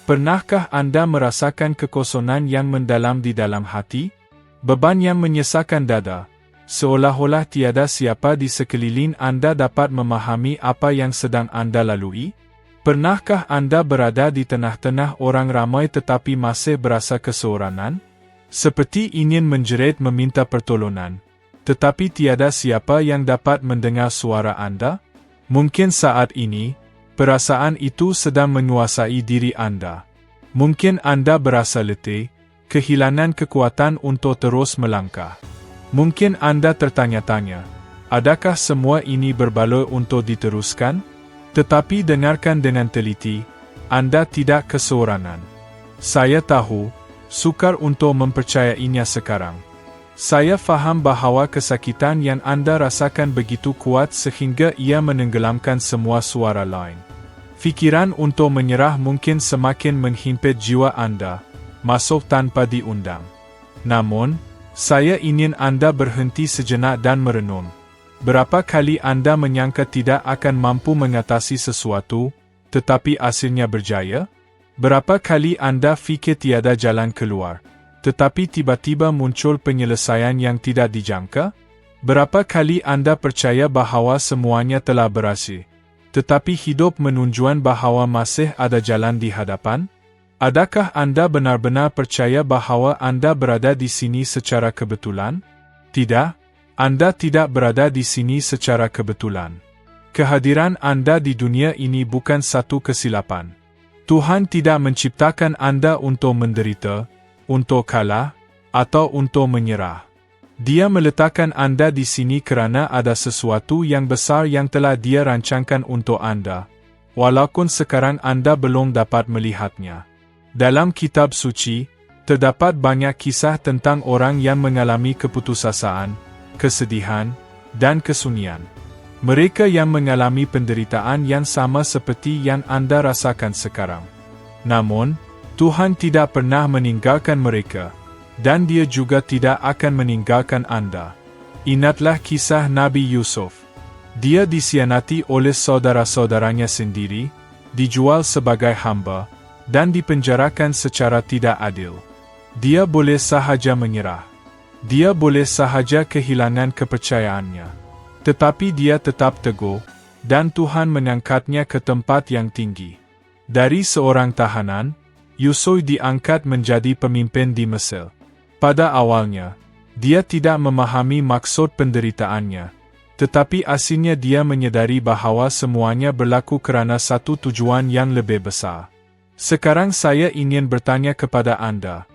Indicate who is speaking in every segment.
Speaker 1: Pernahkah Anda merasakan kekosongan yang mendalam di dalam hati? Beban yang menyesakkan dada, seolah-olah tiada siapa di sekeliling Anda dapat memahami apa yang sedang Anda lalui? Pernahkah Anda berada di tengah-tengah orang ramai tetapi masih berasa keseorangan? Seperti ingin menjerit meminta pertolongan, tetapi tiada siapa yang dapat mendengar suara Anda? Mungkin saat ini, perasaan itu sedang menguasai diri Anda. Mungkin Anda berasa letih, kehilangan kekuatan untuk terus melangkah. Mungkin Anda tertanya-tanya, adakah semua ini berbaloi untuk diteruskan? Tetapi dengarkan dengan teliti, Anda tidak keseorangan. Saya tahu, sukar untuk mempercayainya sekarang. Saya faham bahawa kesakitan yang Anda rasakan begitu kuat sehingga ia menenggelamkan semua suara lain. Fikiran untuk menyerah mungkin semakin menghimpit jiwa Anda, masuk tanpa diundang. Namun, saya ingin Anda berhenti sejenak dan merenung. Berapa kali Anda menyangka tidak akan mampu mengatasi sesuatu, tetapi hasilnya berjaya? Berapa kali Anda fikir tiada jalan keluar, tetapi tiba-tiba muncul penyelesaian yang tidak dijangka? Berapa kali Anda percaya bahawa semuanya telah berhasil, tetapi hidup menunjukkan bahawa masih ada jalan di hadapan? Adakah Anda benar-benar percaya bahawa Anda berada di sini secara kebetulan? Tidak, Anda tidak berada di sini secara kebetulan. Kehadiran Anda di dunia ini bukan satu kesilapan. Tuhan tidak menciptakan Anda untuk menderita, untuk kalah, atau untuk menyerah. Dia meletakkan Anda di sini kerana ada sesuatu yang besar yang telah Dia rancangkan untuk Anda, walaupun sekarang Anda belum dapat melihatnya. Dalam kitab suci, terdapat banyak kisah tentang orang yang mengalami keputusasaan, kesedihan, dan kesunyian. Mereka yang mengalami penderitaan yang sama seperti yang Anda rasakan sekarang. Namun, Tuhan tidak pernah meninggalkan mereka, dan Dia juga tidak akan meninggalkan Anda. Ingatlah kisah Nabi Yusuf. Dia disianati oleh saudara-saudaranya sendiri, dijual sebagai hamba, dan dipenjarakan secara tidak adil. Dia boleh sahaja menyerah. Dia boleh sahaja kehilangan kepercayaannya. Tetapi dia tetap teguh, dan Tuhan mengangkatnya ke tempat yang tinggi. Dari seorang tahanan, Yusuf diangkat menjadi pemimpin di Mesir. Pada awalnya, dia tidak memahami maksud penderitaannya, tetapi akhirnya dia menyadari bahawa semuanya berlaku kerana satu tujuan yang lebih besar. Sekarang saya ingin bertanya kepada Anda,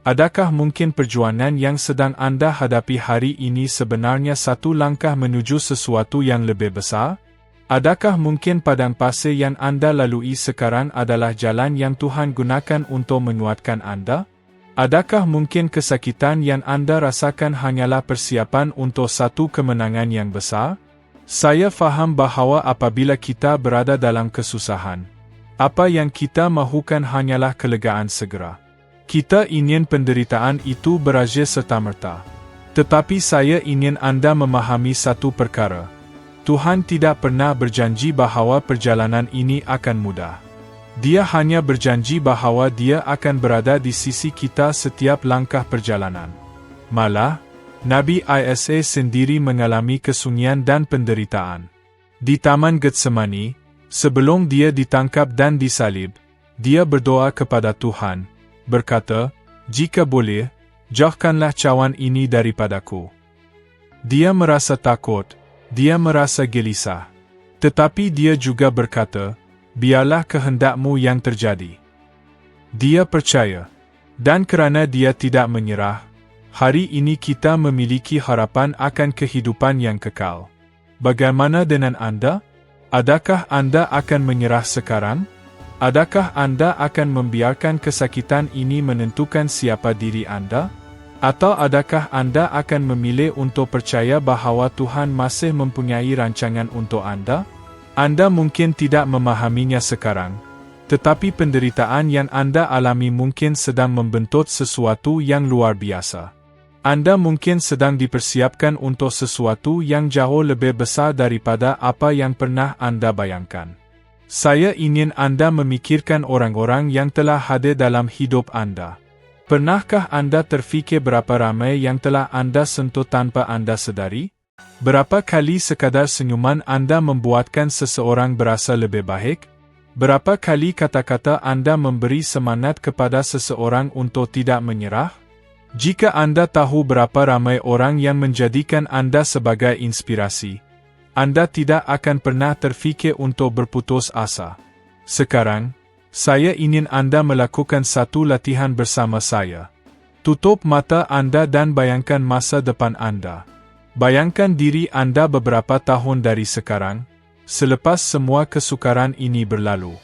Speaker 1: adakah mungkin perjuangan yang sedang Anda hadapi hari ini sebenarnya satu langkah menuju sesuatu yang lebih besar? Adakah mungkin padang pasir yang Anda lalui sekarang adalah jalan yang Tuhan gunakan untuk menguatkan Anda? Adakah mungkin kesakitan yang Anda rasakan hanyalah persiapan untuk satu kemenangan yang besar? Saya faham bahawa apabila kita berada dalam kesusahan, apa yang kita mahukan hanyalah kelegaan segera. Kita ingin penderitaan itu berakhir serta-merta. Tetapi saya ingin Anda memahami satu perkara. Tuhan tidak pernah berjanji bahawa perjalanan ini akan mudah. Dia hanya berjanji bahawa Dia akan berada di sisi kita setiap langkah perjalanan. Malah, Nabi Isa sendiri mengalami kesunyian dan penderitaan. Di Taman Getsemani, sebelum dia ditangkap dan disalib, dia berdoa kepada Tuhan, berkata, "Jika boleh, jauhkanlah cawan ini daripadaku." Dia merasa takut, dia merasa gelisah. Tetapi dia juga berkata, "Biarlah kehendakmu yang terjadi." Dia percaya. Dan kerana dia tidak menyerah, hari ini kita memiliki harapan akan kehidupan yang kekal. Bagaimana dengan Anda? Adakah Anda akan menyerah sekarang? Adakah Anda akan membiarkan kesakitan ini menentukan siapa diri Anda? Atau adakah Anda akan memilih untuk percaya bahawa Tuhan masih mempunyai rancangan untuk Anda? Anda mungkin tidak memahaminya sekarang, tetapi penderitaan yang Anda alami mungkin sedang membentuk sesuatu yang luar biasa. Anda mungkin sedang dipersiapkan untuk sesuatu yang jauh lebih besar daripada apa yang pernah Anda bayangkan. Saya ingin Anda memikirkan orang-orang yang telah hadir dalam hidup Anda. Pernahkah Anda terfikir berapa ramai yang telah Anda sentuh tanpa Anda sedari? Berapa kali sekadar senyuman Anda membuatkan seseorang berasa lebih baik? Berapa kali kata-kata Anda memberi semangat kepada seseorang untuk tidak menyerah? Jika Anda tahu berapa ramai orang yang menjadikan Anda sebagai inspirasi, Anda tidak akan pernah terfikir untuk berputus asa. Sekarang, saya ingin Anda melakukan satu latihan bersama saya. Tutup mata Anda dan bayangkan masa depan Anda. Bayangkan diri Anda beberapa tahun dari sekarang, selepas semua kesukaran ini berlalu.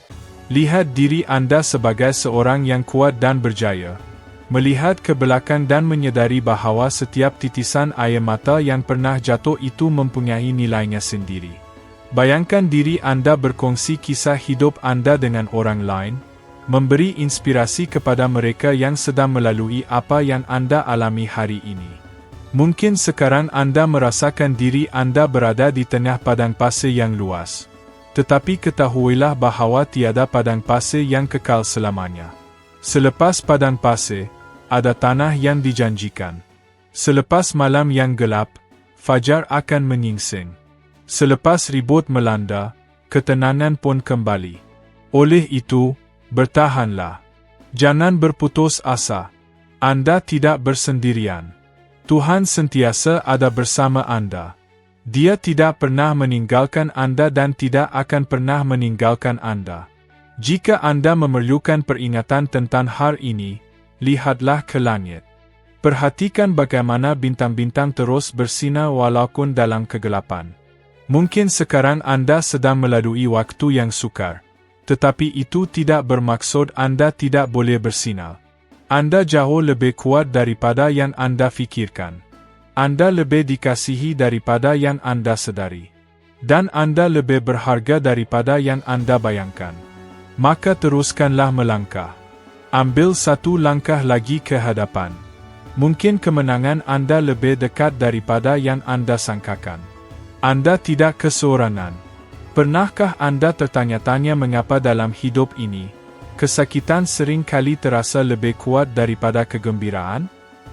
Speaker 1: Lihat diri Anda sebagai seorang yang kuat dan berjaya. Melihat ke belakang dan menyadari bahawa setiap titisan air mata yang pernah jatuh itu mempunyai nilainya sendiri. Bayangkan diri Anda berkongsi kisah hidup Anda dengan orang lain, memberi inspirasi kepada mereka yang sedang melalui apa yang Anda alami hari ini. Mungkin sekarang Anda merasakan diri Anda berada di tengah padang pasir yang luas. Tetapi ketahuilah bahawa tiada padang pasir yang kekal selamanya. Selepas padang pasir, ada tanah yang dijanjikan. Selepas malam yang gelap, fajar akan menyingsing. Selepas ribut melanda, ketenangan pun kembali. Oleh itu, bertahanlah. Jangan berputus asa. Anda tidak bersendirian. Tuhan sentiasa ada bersama Anda. Dia tidak pernah meninggalkan Anda dan tidak akan pernah meninggalkan Anda. Jika Anda memerlukan peringatan tentang hal ini, lihatlah ke langit. Perhatikan bagaimana bintang-bintang terus bersinar walaupun dalam kegelapan. Mungkin sekarang Anda sedang melalui waktu yang sukar, tetapi itu tidak bermaksud Anda tidak boleh bersinar. Anda jauh lebih kuat daripada yang Anda fikirkan. Anda lebih dikasihi daripada yang Anda sedari. Dan Anda lebih berharga daripada yang Anda bayangkan. Maka teruskanlah melangkah. Ambil satu langkah lagi ke hadapan. Mungkin kemenangan Anda lebih dekat daripada yang Anda sangkakan. Anda tidak keseorangan. Pernahkah Anda tertanya-tanya mengapa dalam hidup ini, kesakitan sering kali terasa lebih kuat daripada kegembiraan?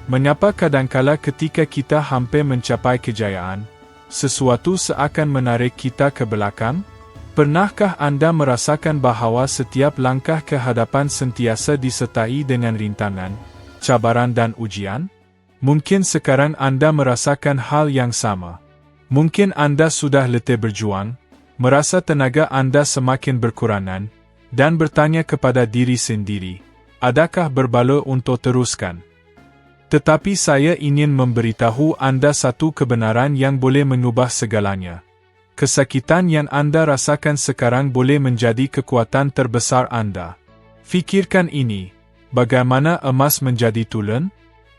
Speaker 1: Mengapa kadangkala ketika kita hampir mencapai kejayaan, sesuatu seakan menarik kita ke belakang? Pernahkah Anda merasakan bahawa setiap langkah ke hadapan sentiasa disertai dengan rintangan, cabaran dan ujian? Mungkin sekarang Anda merasakan hal yang sama. Mungkin Anda sudah letih berjuang, merasa tenaga Anda semakin berkurangan, dan bertanya kepada diri sendiri, adakah berbaloi untuk teruskan? Tetapi saya ingin memberitahu Anda satu kebenaran yang boleh mengubah segalanya. Kesakitan yang Anda rasakan sekarang boleh menjadi kekuatan terbesar Anda. Fikirkan ini, bagaimana emas menjadi tulen?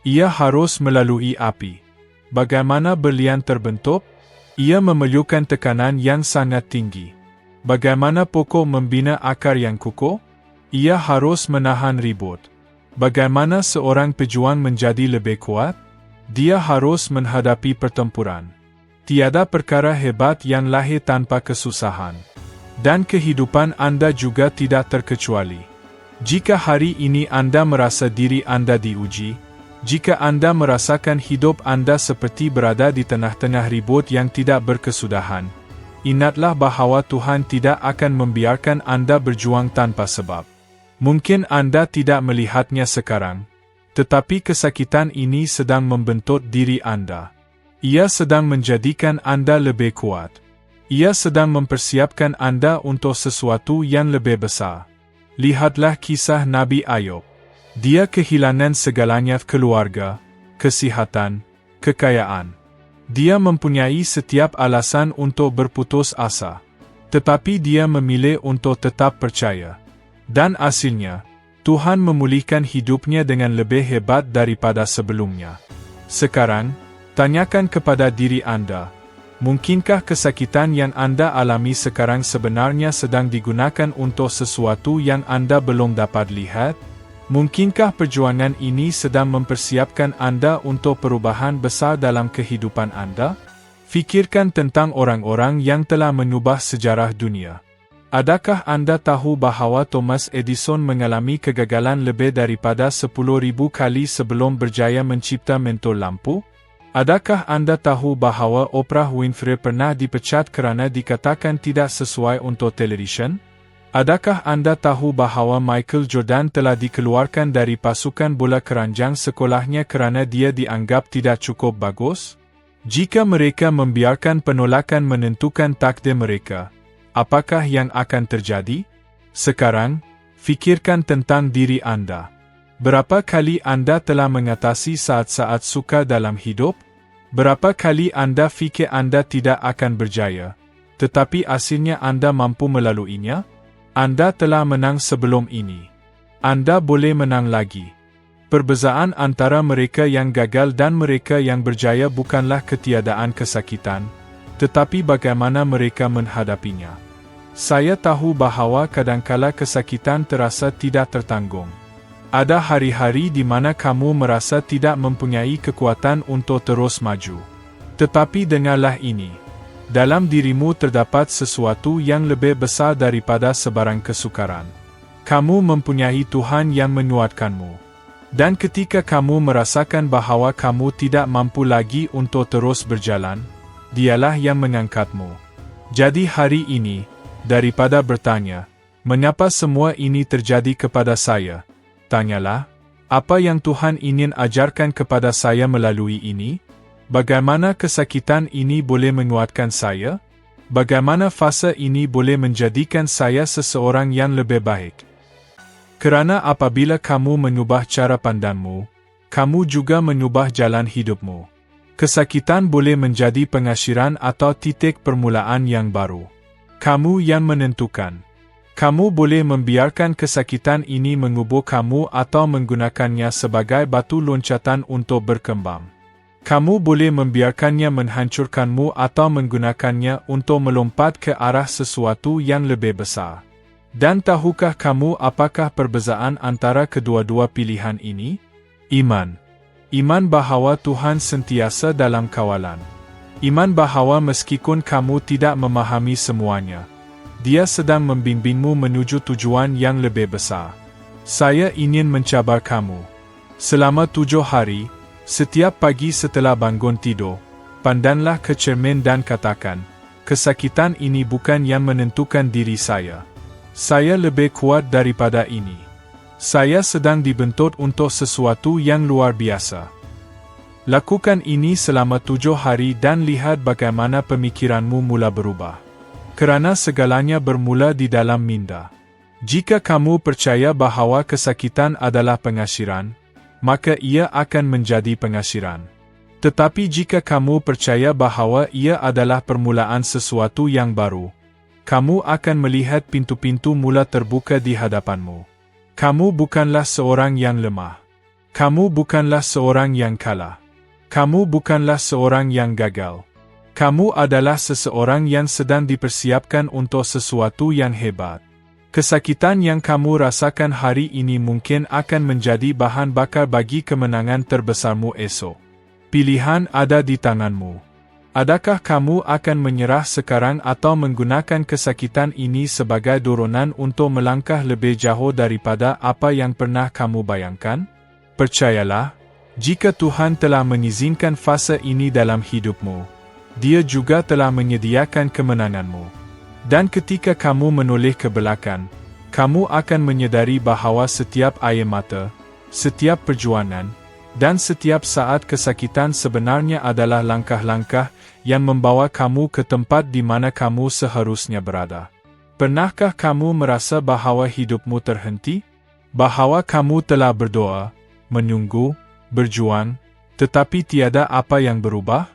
Speaker 1: Ia harus melalui api. Bagaimana berlian terbentuk? Ia memerlukan tekanan yang sangat tinggi. Bagaimana pokok membina akar yang kukuh? Ia harus menahan ribut. Bagaimana seorang pejuang menjadi lebih kuat? Dia harus menghadapi pertempuran. Tiada perkara hebat yang lahir tanpa kesusahan. Dan kehidupan Anda juga tidak terkecuali. Jika hari ini Anda merasa diri Anda diuji, jika Anda merasakan hidup Anda seperti berada di tengah-tengah ribut yang tidak berkesudahan, ingatlah bahawa Tuhan tidak akan membiarkan Anda berjuang tanpa sebab. Mungkin Anda tidak melihatnya sekarang, tetapi kesakitan ini sedang membentuk diri Anda. Ia sedang menjadikan Anda lebih kuat. Ia sedang mempersiapkan Anda untuk sesuatu yang lebih besar. Lihatlah kisah Nabi Ayub. Dia kehilangan segalanya: keluarga, kesihatan, kekayaan. Dia mempunyai setiap alasan untuk berputus asa. Tetapi dia memilih untuk tetap percaya. Dan hasilnya, Tuhan memulihkan hidupnya dengan lebih hebat daripada sebelumnya. Sekarang, tanyakan kepada diri Anda, mungkinkah kesakitan yang Anda alami sekarang sebenarnya sedang digunakan untuk sesuatu yang Anda belum dapat lihat? Mungkinkah perjuangan ini sedang mempersiapkan Anda untuk perubahan besar dalam kehidupan Anda? Fikirkan tentang orang-orang yang telah mengubah sejarah dunia. Adakah Anda tahu bahawa Thomas Edison mengalami kegagalan lebih daripada 10,000 kali sebelum berjaya mencipta mentol lampu? Adakah Anda tahu bahawa Oprah Winfrey pernah dipecat kerana dikatakan tidak sesuai untuk televisyen? Adakah Anda tahu bahawa Michael Jordan telah dikeluarkan dari pasukan bola keranjang sekolahnya kerana dia dianggap tidak cukup bagus? Jika mereka membiarkan penolakan menentukan takdir mereka, apakah yang akan terjadi? Sekarang, fikirkan tentang diri Anda. Berapa kali Anda telah mengatasi saat-saat suka dalam hidup? Berapa kali Anda fikir Anda tidak akan berjaya, tetapi akhirnya Anda mampu melaluinya? Anda telah menang sebelum ini. Anda boleh menang lagi. Perbezaan antara mereka yang gagal dan mereka yang berjaya bukanlah ketiadaan kesakitan, tetapi bagaimana mereka menghadapinya. Saya tahu bahawa kadangkala kesakitan terasa tidak tertanggung. Ada hari-hari di mana kamu merasa tidak mempunyai kekuatan untuk terus maju. Tetapi dengarlah ini. Dalam dirimu terdapat sesuatu yang lebih besar daripada sebarang kesukaran. Kamu mempunyai Tuhan yang menguatkanmu. Dan ketika kamu merasakan bahawa kamu tidak mampu lagi untuk terus berjalan, Dialah yang mengangkatmu. Jadi hari ini, daripada bertanya, mengapa semua ini terjadi kepada saya? Tanyalah, apa yang Tuhan ingin ajarkan kepada saya melalui ini? Bagaimana kesakitan ini boleh menguatkan saya? Bagaimana fase ini boleh menjadikan saya seseorang yang lebih baik? Kerana apabila kamu mengubah cara pandangmu, kamu juga mengubah jalan hidupmu. Kesakitan boleh menjadi pengakhiran atau titik permulaan yang baru. Kamu yang menentukan. Kamu boleh membiarkan kesakitan ini mengubur kamu atau menggunakannya sebagai batu loncatan untuk berkembang. Kamu boleh membiarkannya menghancurkanmu atau menggunakannya untuk melompat ke arah sesuatu yang lebih besar. Dan tahukah kamu apakah perbezaan antara kedua-dua pilihan ini? Iman. Iman bahawa Tuhan sentiasa dalam kawalan. Iman bahawa meskipun kamu tidak memahami semuanya, Dia sedang membimbingmu menuju tujuan yang lebih besar. Saya ingin mencabar kamu. Selama 7 hari, setiap pagi setelah bangun tidur, pandanglah ke cermin dan katakan, kesakitan ini bukan yang menentukan diri saya. Saya lebih kuat daripada ini. Saya sedang dibentuk untuk sesuatu yang luar biasa. Lakukan ini selama 7 hari dan lihat bagaimana pemikiranmu mula berubah. Kerana segalanya bermula di dalam minda. Jika kamu percaya bahawa kesakitan adalah pengakhiran, maka ia akan menjadi pengakhiran. Tetapi jika kamu percaya bahawa ia adalah permulaan sesuatu yang baru, kamu akan melihat pintu-pintu mula terbuka di hadapanmu. Kamu bukanlah seorang yang lemah. Kamu bukanlah seorang yang kalah. Kamu bukanlah seorang yang gagal. Kamu adalah seseorang yang sedang dipersiapkan untuk sesuatu yang hebat. Kesakitan yang kamu rasakan hari ini mungkin akan menjadi bahan bakar bagi kemenangan terbesarmu esok. Pilihan ada di tanganmu. Adakah kamu akan menyerah sekarang atau menggunakan kesakitan ini sebagai dorongan untuk melangkah lebih jauh daripada apa yang pernah kamu bayangkan? Percayalah, jika Tuhan telah mengizinkan fase ini dalam hidupmu, Dia juga telah menyediakan kemenanganmu. Dan ketika kamu menoleh ke belakang, kamu akan menyadari bahawa setiap air mata, setiap perjuangan, dan setiap saat kesakitan sebenarnya adalah langkah-langkah yang membawa kamu ke tempat di mana kamu seharusnya berada. Pernahkah kamu merasa bahawa hidupmu terhenti? Bahawa kamu telah berdoa, menunggu, berjuang, tetapi tiada apa yang berubah?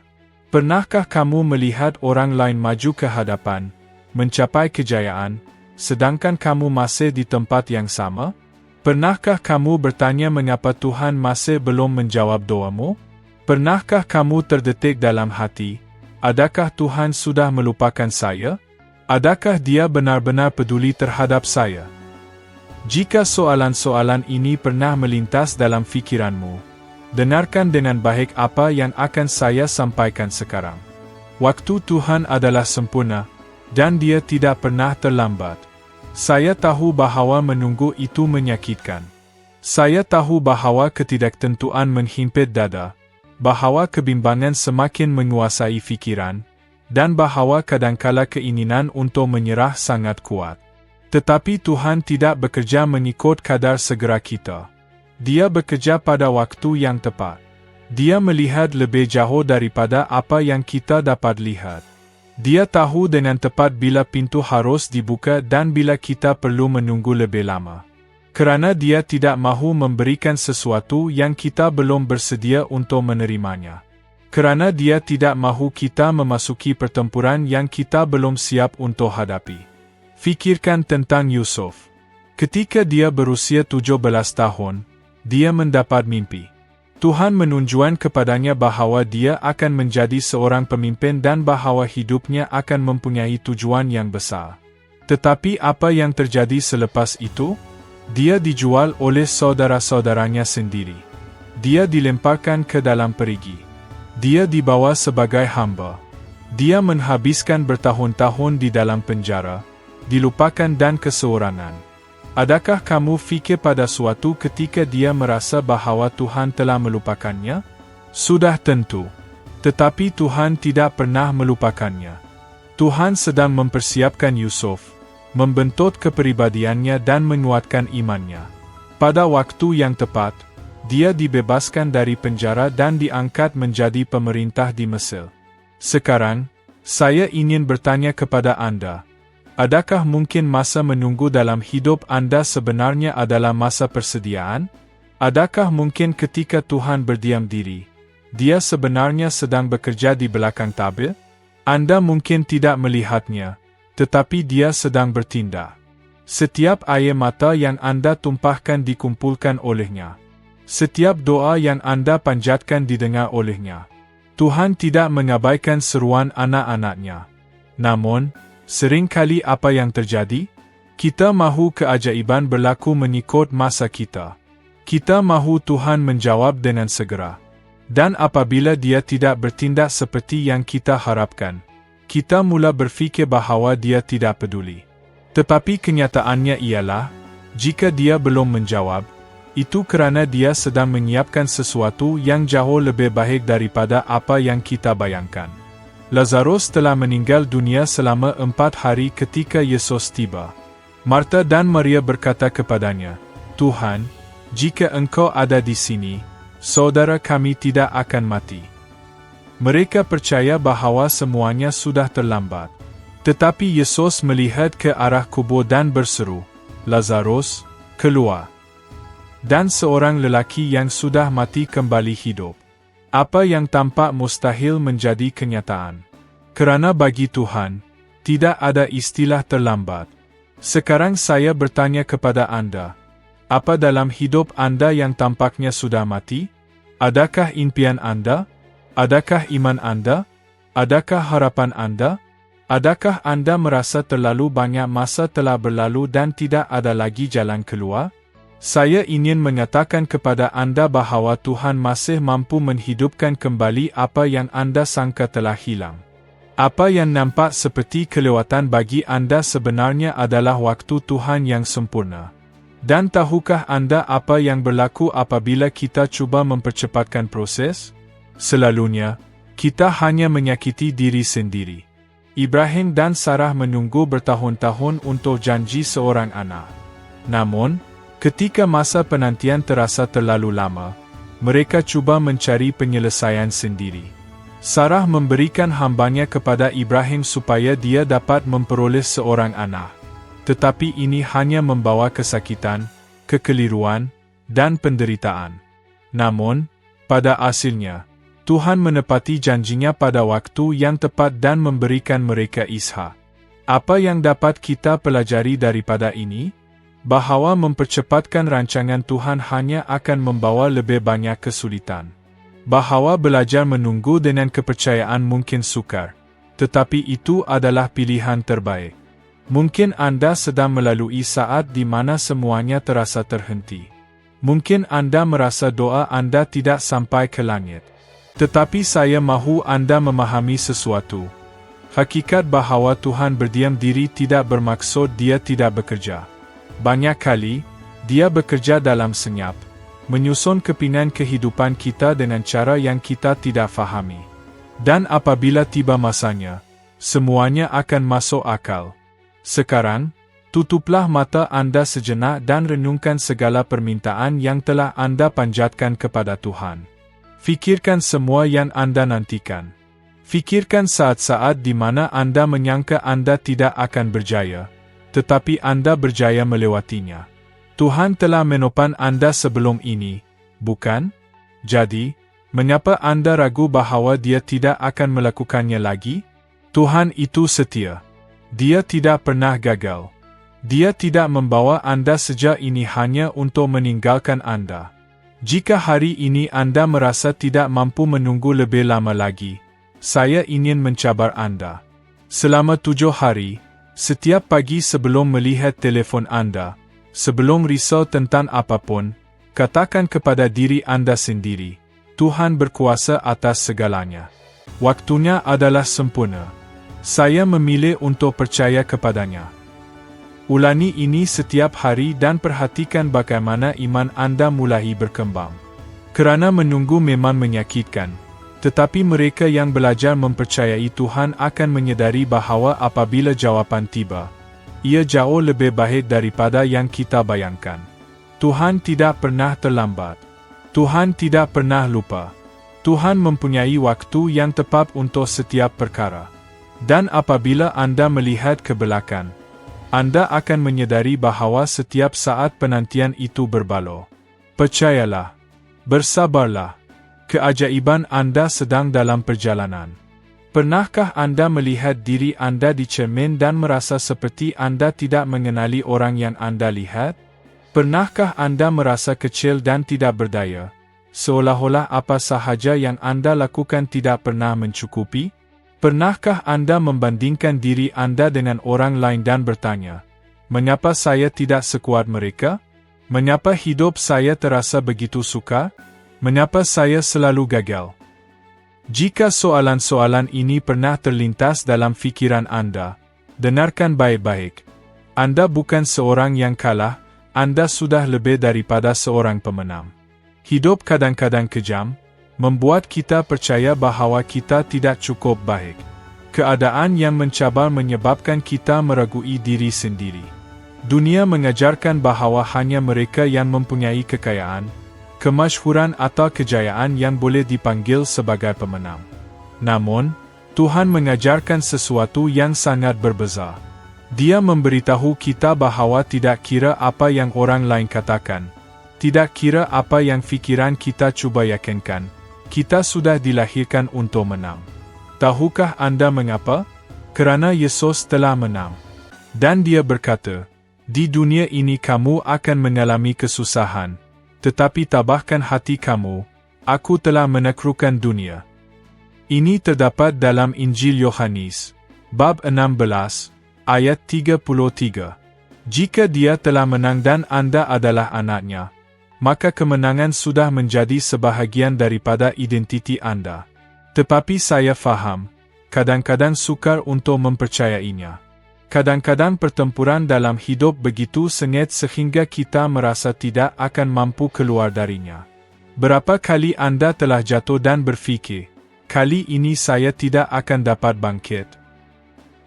Speaker 1: Pernahkah kamu melihat orang lain maju ke hadapan, mencapai kejayaan, sedangkan kamu masih di tempat yang sama? Pernahkah kamu bertanya mengapa Tuhan masih belum menjawab doamu? Pernahkah kamu terdetik dalam hati, adakah Tuhan sudah melupakan saya? Adakah Dia benar-benar peduli terhadap saya? Jika soalan-soalan ini pernah melintas dalam fikiranmu, dengarkan dengan baik apa yang akan saya sampaikan sekarang. Waktu Tuhan adalah sempurna, dan Dia tidak pernah terlambat. Saya tahu bahawa menunggu itu menyakitkan. Saya tahu bahawa ketidaktentuan menghimpit dada, bahawa kebimbangan semakin menguasai fikiran, dan bahawa kadangkala keinginan untuk menyerah sangat kuat. Tetapi Tuhan tidak bekerja mengikut kadar segera kita. Dia bekerja pada waktu yang tepat. Dia melihat lebih jauh daripada apa yang kita dapat lihat. Dia tahu dengan tepat bila pintu harus dibuka dan bila kita perlu menunggu lebih lama. Kerana Dia tidak mahu memberikan sesuatu yang kita belum bersedia untuk menerimanya. Kerana Dia tidak mahu kita memasuki pertempuran yang kita belum siap untuk hadapi. Fikirkan tentang Yusuf. Ketika dia berusia 17 tahun, dia mendapat mimpi. Tuhan menunjukkan kepadanya bahawa dia akan menjadi seorang pemimpin dan bahawa hidupnya akan mempunyai tujuan yang besar. Tetapi apa yang terjadi selepas itu? Dia dijual oleh saudara-saudaranya sendiri. Dia dilemparkan ke dalam perigi. Dia dibawa sebagai hamba. Dia menghabiskan bertahun-tahun di dalam penjara, dilupakan dan keseorangan. Adakah kamu fikir pada suatu ketika dia merasa bahawa Tuhan telah melupakannya? Sudah tentu. Tetapi Tuhan tidak pernah melupakannya. Tuhan sedang mempersiapkan Yusuf, membentuk kepribadiannya dan menguatkan imannya. Pada waktu yang tepat, dia dibebaskan dari penjara dan diangkat menjadi pemerintah di Mesir. Sekarang, saya ingin bertanya kepada Anda, adakah mungkin masa menunggu dalam hidup Anda sebenarnya adalah masa persediaan? Adakah mungkin ketika Tuhan berdiam diri, Dia sebenarnya sedang bekerja di belakang tabir? Anda mungkin tidak melihatnya, tetapi Dia sedang bertindak. Setiap air mata yang Anda tumpahkan dikumpulkan olehnya. Setiap doa yang Anda panjatkan didengar olehnya. Tuhan tidak mengabaikan seruan anak-anaknya. Namun, seringkali apa yang terjadi? Kita mahu keajaiban berlaku mengikut masa kita. Kita mahu Tuhan menjawab dengan segera. Dan apabila Dia tidak bertindak seperti yang kita harapkan, kita mula berfikir bahawa Dia tidak peduli. Tetapi kenyataannya ialah, jika Dia belum menjawab, itu kerana Dia sedang menyiapkan sesuatu yang jauh lebih baik daripada apa yang kita bayangkan. Lazarus telah meninggal dunia selama 4 hari ketika Yesus tiba. Marta dan Maria berkata kepadanya, "Tuhan, jika Engkau ada di sini, saudara kami tidak akan mati." Mereka percaya bahawa semuanya sudah terlambat. Tetapi Yesus melihat ke arah kubur dan berseru, "Lazarus, keluar." Dan seorang lelaki yang sudah mati kembali hidup. Apa yang tampak mustahil menjadi kenyataan. Kerana bagi Tuhan, tidak ada istilah terlambat. Sekarang saya bertanya kepada Anda, apa dalam hidup Anda yang tampaknya sudah mati? Adakah impian Anda? Adakah iman Anda? Adakah harapan Anda? Adakah Anda merasa terlalu banyak masa telah berlalu dan tidak ada lagi jalan keluar? Saya ingin mengatakan kepada Anda bahawa Tuhan masih mampu menghidupkan kembali apa yang Anda sangka telah hilang. Apa yang nampak seperti kelewatan bagi Anda sebenarnya adalah waktu Tuhan yang sempurna. Dan tahukah Anda apa yang berlaku apabila kita cuba mempercepatkan proses? Selalunya, kita hanya menyakiti diri sendiri. Ibrahim dan Sarah menunggu bertahun-tahun untuk janji seorang anak. Namun, ketika masa penantian terasa terlalu lama, mereka cuba mencari penyelesaian sendiri. Sarah memberikan hambanya kepada Ibrahim supaya dia dapat memperoleh seorang anak. Tetapi ini hanya membawa kesakitan, kekeliruan, dan penderitaan. Namun, pada akhirnya, Tuhan menepati janjinya pada waktu yang tepat dan memberikan mereka Ishak. Apa yang dapat kita pelajari daripada ini? Bahawa mempercepatkan rancangan Tuhan hanya akan membawa lebih banyak kesulitan. Bahawa belajar menunggu dengan kepercayaan mungkin sukar, tetapi itu adalah pilihan terbaik. Mungkin Anda sedang melalui saat di mana semuanya terasa terhenti. Mungkin Anda merasa doa Anda tidak sampai ke langit. Tetapi saya mahu Anda memahami sesuatu. Hakikat bahawa Tuhan berdiam diri tidak bermaksud Dia tidak bekerja. Banyak kali, Dia bekerja dalam senyap, menyusun kepingan kehidupan kita dengan cara yang kita tidak fahami. Dan apabila tiba masanya, semuanya akan masuk akal. Sekarang, tutuplah mata Anda sejenak dan renungkan segala permintaan yang telah Anda panjatkan kepada Tuhan. Fikirkan semua yang Anda nantikan. Fikirkan saat-saat di mana Anda menyangka Anda tidak akan berjaya, tetapi Anda berjaya melewatinya. Tuhan telah menopang Anda sebelum ini, bukan? Jadi, mengapa Anda ragu bahawa Dia tidak akan melakukannya lagi? Tuhan itu setia. Dia tidak pernah gagal. Dia tidak membawa Anda sejak ini hanya untuk meninggalkan Anda. Jika hari ini Anda merasa tidak mampu menunggu lebih lama lagi, saya ingin mencabar Anda. Selama 7 hari, setiap pagi sebelum melihat telefon Anda, sebelum risau tentang apapun, katakan kepada diri Anda sendiri, Tuhan berkuasa atas segalanya. Waktunya adalah sempurna. Saya memilih untuk percaya kepadanya. Ulangi ini setiap hari dan perhatikan bagaimana iman Anda mulai berkembang. Kerana menunggu memang menyakitkan, tetapi mereka yang belajar mempercayai Tuhan akan menyadari bahawa apabila jawapan tiba, ia jauh lebih baik daripada yang kita bayangkan. Tuhan tidak pernah terlambat. Tuhan tidak pernah lupa. Tuhan mempunyai waktu yang tepat untuk setiap perkara. Dan apabila Anda melihat ke belakang, Anda akan menyadari bahawa setiap saat penantian itu berbaloi. Percayalah. Bersabarlah. Keajaiban Anda sedang dalam perjalanan. Pernahkah Anda melihat diri Anda di cermin dan merasa seperti Anda tidak mengenali orang yang Anda lihat? Pernahkah Anda merasa kecil dan tidak berdaya, seolah-olah apa sahaja yang Anda lakukan tidak pernah mencukupi? Pernahkah Anda membandingkan diri Anda dengan orang lain dan bertanya, mengapa saya tidak sekuat mereka? Mengapa hidup saya terasa begitu sukar? Mengapa saya selalu gagal? Jika soalan-soalan ini pernah terlintas dalam fikiran Anda, dengarkan baik-baik. Anda bukan seorang yang kalah, Anda sudah lebih daripada seorang pemenang. Hidup kadang-kadang kejam, membuat kita percaya bahawa kita tidak cukup baik. Keadaan yang mencabar menyebabkan kita meragui diri sendiri. Dunia mengajarkan bahawa hanya mereka yang mempunyai kekayaan, kemasyhuran atau kejayaan yang boleh dipanggil sebagai pemenang. Namun, Tuhan mengajarkan sesuatu yang sangat berbeza. Dia memberitahu kita bahawa tidak kira apa yang orang lain katakan, tidak kira apa yang fikiran kita cuba yakinkan, kita sudah dilahirkan untuk menang. Tahukah Anda mengapa? Kerana Yesus telah menang. Dan Dia berkata, di dunia ini kamu akan mengalami kesusahan, tetapi tabahkan hati kamu, aku telah menaklukkan dunia. Ini terdapat dalam Injil Yohanes, bab 16, ayat 33. Jika Dia telah menang dan Anda adalah anaknya, maka kemenangan sudah menjadi sebahagian daripada identiti Anda. Tetapi saya faham, kadang-kadang sukar untuk mempercayainya. Kadang-kadang pertempuran dalam hidup begitu sengit sehingga kita merasa tidak akan mampu keluar darinya. Berapa kali Anda telah jatuh dan berfikir, kali ini saya tidak akan dapat bangkit?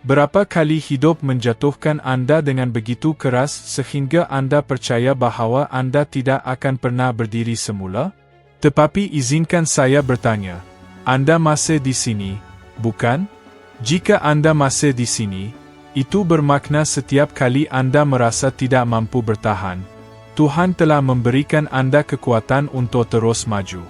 Speaker 1: Berapa kali hidup menjatuhkan Anda dengan begitu keras sehingga Anda percaya bahawa Anda tidak akan pernah berdiri semula? Tetapi izinkan saya bertanya, Anda masih di sini, bukan? Jika Anda masih di sini, itu bermakna setiap kali Anda merasa tidak mampu bertahan, Tuhan telah memberikan Anda kekuatan untuk terus maju.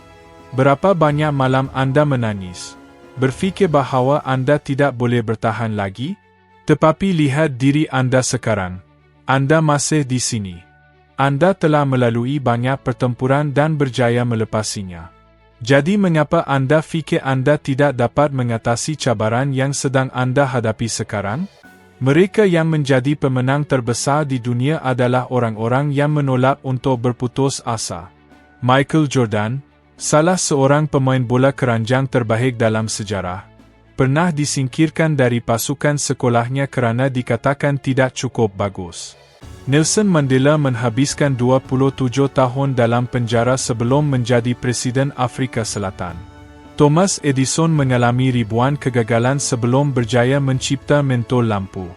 Speaker 1: Berapa banyak malam Anda menangis, berfikir bahawa Anda tidak boleh bertahan lagi? Tetapi lihat diri Anda sekarang. Anda masih di sini. Anda telah melalui banyak pertempuran dan berjaya melepasinya. Jadi mengapa Anda fikir Anda tidak dapat mengatasi cabaran yang sedang Anda hadapi sekarang? Mereka yang menjadi pemenang terbesar di dunia adalah orang-orang yang menolak untuk berputus asa. Michael Jordan, salah seorang pemain bola keranjang terbaik dalam sejarah, pernah disingkirkan dari pasukan sekolahnya kerana dikatakan tidak cukup bagus. Nelson Mandela menghabiskan 27 tahun dalam penjara sebelum menjadi Presiden Afrika Selatan. Thomas Edison mengalami ribuan kegagalan sebelum berjaya mencipta mentol lampu.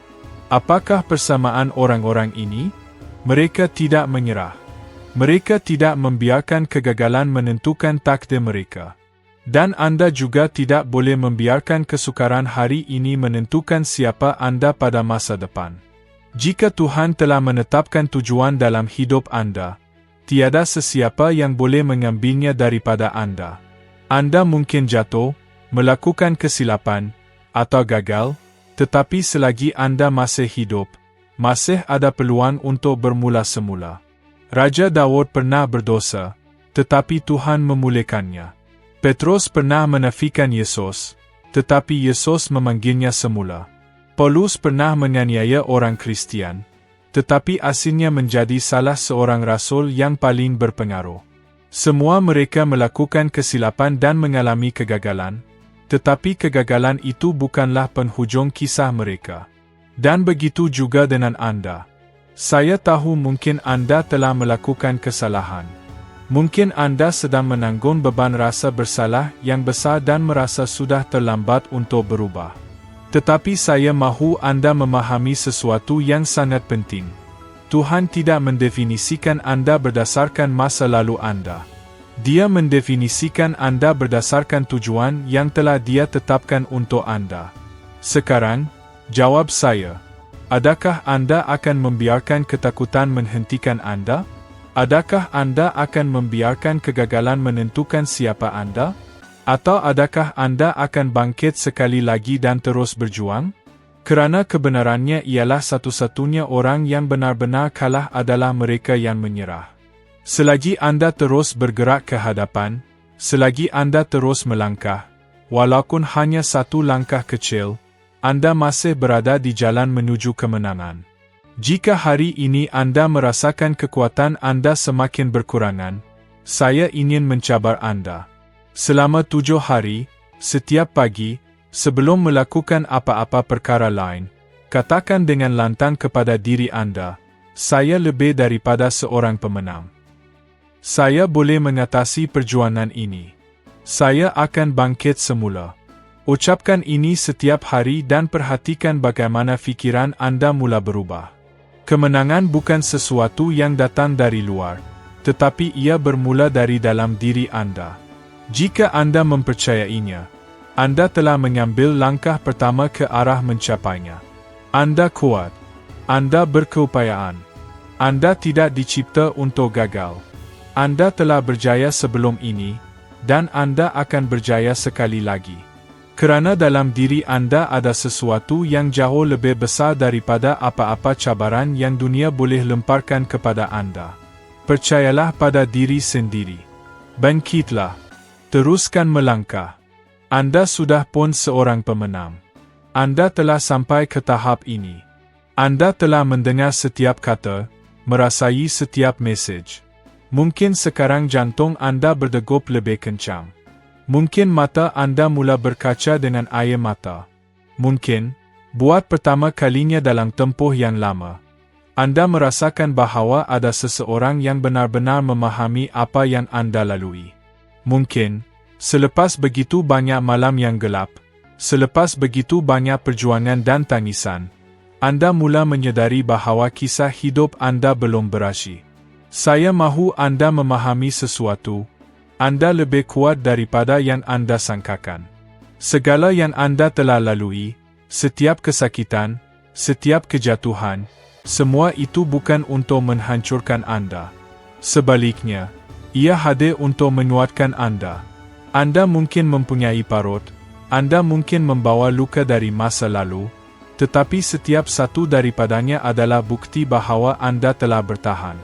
Speaker 1: Apakah persamaan orang-orang ini? Mereka tidak menyerah. Mereka tidak membiarkan kegagalan menentukan takdir mereka. Dan Anda juga tidak boleh membiarkan kesukaran hari ini menentukan siapa Anda pada masa depan. Jika Tuhan telah menetapkan tujuan dalam hidup Anda, tiada sesiapa yang boleh mengambilnya daripada Anda. Anda mungkin jatuh, melakukan kesilapan, atau gagal, tetapi selagi Anda masih hidup, masih ada peluang untuk bermula semula. Raja Daud pernah berdosa, tetapi Tuhan memulihkannya. Petrus pernah menafikan Yesus, tetapi Yesus memanggilnya semula. Paulus pernah menganiaya orang Kristian, tetapi akhirnya menjadi salah seorang rasul yang paling berpengaruh. Semua mereka melakukan kesilapan dan mengalami kegagalan, tetapi kegagalan itu bukanlah penghujung kisah mereka. Dan begitu juga dengan Anda. Saya tahu mungkin Anda telah melakukan kesalahan. Mungkin Anda sedang menanggung beban rasa bersalah yang besar dan merasa sudah terlambat untuk berubah. Tetapi saya mahu Anda memahami sesuatu yang sangat penting. Tuhan tidak mendefinisikan Anda berdasarkan masa lalu Anda. Dia mendefinisikan Anda berdasarkan tujuan yang telah Dia tetapkan untuk Anda. Sekarang, jawab saya. Adakah Anda akan membiarkan ketakutan menghentikan Anda? Adakah Anda akan membiarkan kegagalan menentukan siapa Anda? Atau adakah Anda akan bangkit sekali lagi dan terus berjuang? Kerana kebenarannya ialah satu-satunya orang yang benar-benar kalah adalah mereka yang menyerah. Selagi Anda terus bergerak ke hadapan, selagi Anda terus melangkah, walaupun hanya satu langkah kecil, Anda masih berada di jalan menuju kemenangan. Jika hari ini Anda merasakan kekuatan Anda semakin berkurangan, saya ingin mencabar Anda. Selama 7 hari, setiap pagi, sebelum melakukan apa-apa perkara lain, katakan dengan lantang kepada diri Anda, saya lebih daripada seorang pemenang. Saya boleh mengatasi perjuangan ini. Saya akan bangkit semula. Ucapkan ini setiap hari dan perhatikan bagaimana fikiran Anda mula berubah. Kemenangan bukan sesuatu yang datang dari luar, tetapi ia bermula dari dalam diri Anda. Jika Anda mempercayainya, Anda telah mengambil langkah pertama ke arah mencapainya. Anda kuat. Anda berkeupayaan. Anda tidak dicipta untuk gagal. Anda telah berjaya sebelum ini, dan Anda akan berjaya sekali lagi. Kerana dalam diri Anda ada sesuatu yang jauh lebih besar daripada apa-apa cabaran yang dunia boleh lemparkan kepada Anda. Percayalah pada diri sendiri. Bangkitlah. Teruskan melangkah. Anda sudah pun seorang pemenang. Anda telah sampai ke tahap ini. Anda telah mendengar setiap kata, merasai setiap mesej. Mungkin sekarang jantung Anda berdegup lebih kencang. Mungkin mata Anda mula berkaca dengan air mata. Mungkin, buat pertama kalinya dalam tempoh yang lama, Anda merasakan bahawa ada seseorang yang benar-benar memahami apa yang Anda lalui. Mungkin, selepas begitu banyak malam yang gelap, selepas begitu banyak perjuangan dan tangisan, Anda mula menyedari bahawa kisah hidup Anda belum berakhir. Saya mahu Anda memahami sesuatu. Anda lebih kuat daripada yang Anda sangkakan. Segala yang Anda telah lalui, setiap kesakitan, setiap kejatuhan, semua itu bukan untuk menghancurkan Anda. Sebaliknya, ia hadir untuk menguatkan Anda. Anda mungkin mempunyai parut, Anda mungkin membawa luka dari masa lalu, tetapi setiap satu daripadanya adalah bukti bahawa Anda telah bertahan.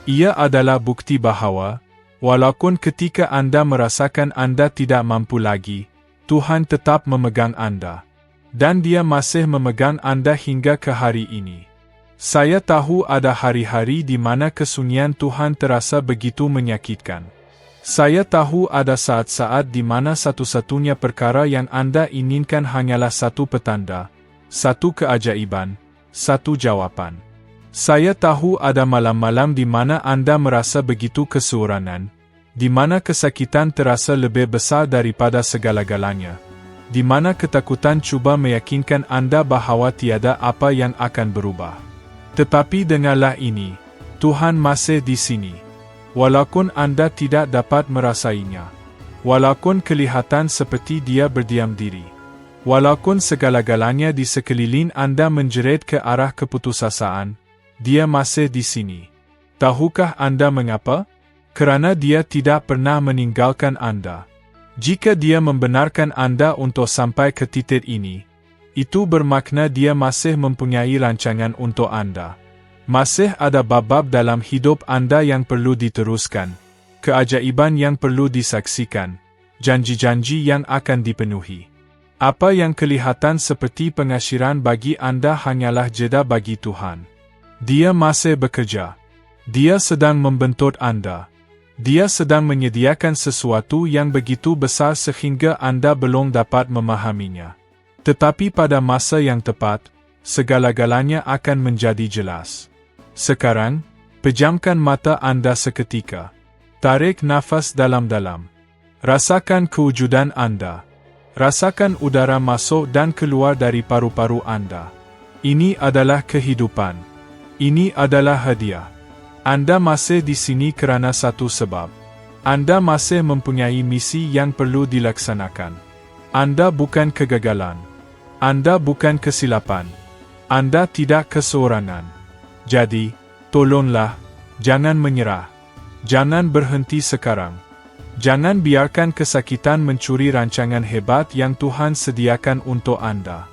Speaker 1: Ia adalah bukti bahawa, walaupun ketika Anda merasakan Anda tidak mampu lagi, Tuhan tetap memegang Anda. Dan Dia masih memegang Anda hingga ke hari ini. Saya tahu ada hari-hari di mana kesunyian Tuhan terasa begitu menyakitkan. Saya tahu ada saat-saat di mana satu-satunya perkara yang Anda inginkan hanyalah satu petanda, satu keajaiban, satu jawapan. Saya tahu ada malam-malam di mana Anda merasa begitu keseorangan, di mana kesakitan terasa lebih besar daripada segala-galanya, di mana ketakutan cuba meyakinkan Anda bahawa tiada apa yang akan berubah. Tetapi dengarlah ini, Tuhan masih di sini. Walaupun Anda tidak dapat merasainya. Walaupun kelihatan seperti Dia berdiam diri. Walaupun segala-galanya di sekeliling Anda menjerit ke arah keputusasaan, Dia masih di sini. Tahukah Anda mengapa? Kerana Dia tidak pernah meninggalkan Anda. Jika Dia membenarkan Anda untuk sampai ke titik ini, itu bermakna Dia masih mempunyai rancangan untuk Anda. Masih ada bab-bab dalam hidup Anda yang perlu diteruskan, keajaiban yang perlu disaksikan, janji-janji yang akan dipenuhi. Apa yang kelihatan seperti pengasyiran bagi Anda hanyalah jeda bagi Tuhan. Dia masih bekerja. Dia sedang membentuk Anda. Dia sedang menyediakan sesuatu yang begitu besar sehingga Anda belum dapat memahaminya. Tetapi pada masa yang tepat, segala-galanya akan menjadi jelas. Sekarang, pejamkan mata Anda seketika. Tarik nafas dalam-dalam. Rasakan kewujudan Anda. Rasakan udara masuk dan keluar dari paru-paru Anda. Ini adalah kehidupan. Ini adalah hadiah. Anda masih di sini kerana satu sebab. Anda masih mempunyai misi yang perlu dilaksanakan. Anda bukan kegagalan. Anda bukan kesilapan. Anda tidak keseorangan. Jadi, tolonglah, jangan menyerah. Jangan berhenti sekarang. Jangan biarkan kesakitan mencuri rancangan hebat yang Tuhan sediakan untuk Anda.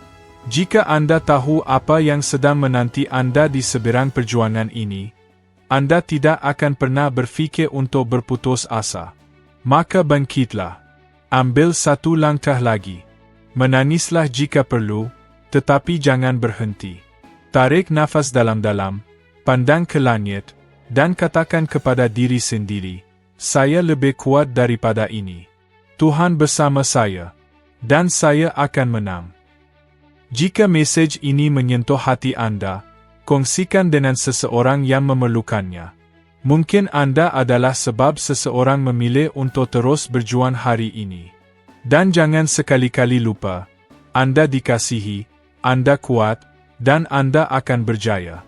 Speaker 1: Jika Anda tahu apa yang sedang menanti Anda di seberang perjuangan ini, Anda tidak akan pernah berfikir untuk berputus asa. Maka bangkitlah. Ambil satu langkah lagi. Menangislah jika perlu, tetapi jangan berhenti. Tarik nafas dalam-dalam, pandang ke langit, dan katakan kepada diri sendiri, saya lebih kuat daripada ini. Tuhan bersama saya, dan saya akan menang. Jika mesej ini menyentuh hati Anda, kongsikan dengan seseorang yang memerlukannya. Mungkin Anda adalah sebab seseorang memilih untuk terus berjuang hari ini. Dan jangan sekali-kali lupa, Anda dikasihi, Anda kuat, dan Anda akan berjaya.